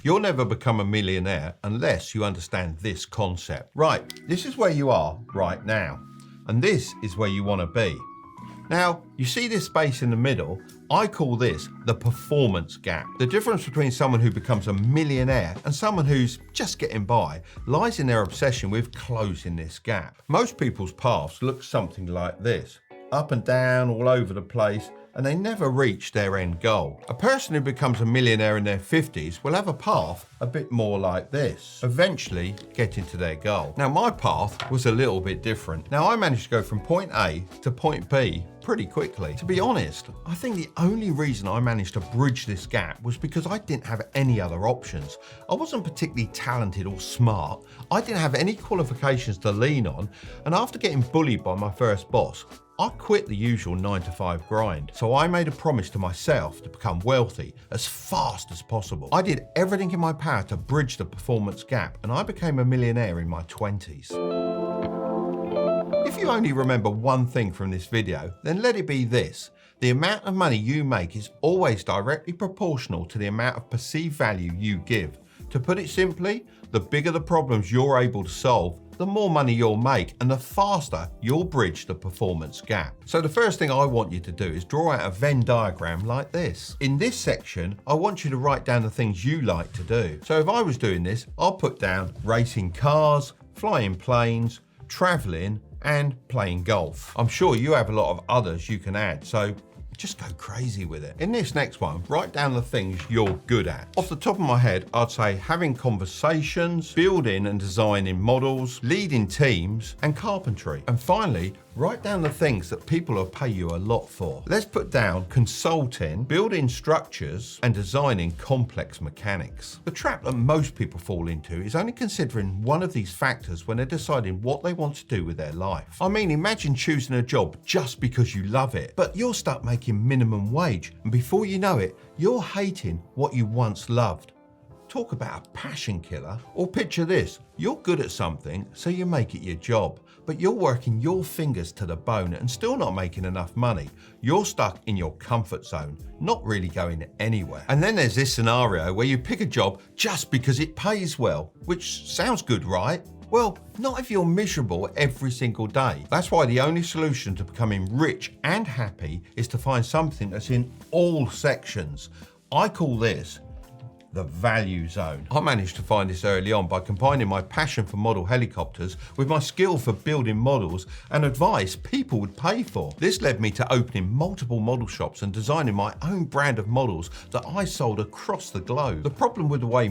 You'll never become a millionaire unless you understand this concept. Right, this is where you are right now, and this is where you want to be. Now, you see this space in the middle? I call this the performance gap. The difference between someone who becomes a millionaire and someone who's just getting by lies in their obsession with closing this gap. Most people's paths look something like this, up and down all over the place, and they never reach their end goal. A person who becomes a millionaire in their 50s will have a path a bit more like this, eventually getting to their goal. Now, my path was a little bit different. Now, I managed to go from point A to point B pretty quickly. To be honest, I think the only reason I managed to bridge this gap was because I didn't have any other options. I wasn't particularly talented or smart. I didn't have any qualifications to lean on, and after getting bullied by my first boss, I quit the usual 9-to-5 grind. So I made a promise to myself to become wealthy as fast as possible. I did everything in my power to bridge the performance gap, and I became a millionaire in my 20s. If you only remember one thing from this video, then let it be this. The amount of money you make is always directly proportional to the amount of perceived value you give. To put it simply, the bigger the problems you're able to solve, the more money you'll make and the faster you'll bridge the performance gap. So the first thing I want you to do is draw out a Venn diagram like this. In this section, I want you to write down the things you like to do. So if I was doing this, I'll put down racing cars, flying planes, traveling, and playing golf. I'm sure you have a lot of others you can add, so just go crazy with it. In this next one, write down the things you're good at. Off the top of my head, I'd say having conversations, building and designing models, leading teams, and carpentry. And finally, write down the things that people will pay you a lot for. Let's put down consulting, building structures, and designing complex mechanics. The trap that most people fall into is only considering one of these factors when they're deciding what they want to do with their life. I mean, imagine choosing a job just because you love it, but you're stuck making minimum wage, and before you know it, you're hating what you once loved. Talk about a passion killer. Or picture this, you're good at something, so you make it your job, but you're working your fingers to the bone and still not making enough money. You're stuck in your comfort zone, not really going anywhere. And then there's this scenario where you pick a job just because it pays well, which sounds good, right? Well, not if you're miserable every single day. That's why the only solution to becoming rich and happy is to find something that's in all sections. I call this the value zone. I managed to find this early on by combining my passion for model helicopters with my skill for building models and advice people would pay for. This led me to opening multiple model shops and designing my own brand of models that I sold across the globe. The problem with the way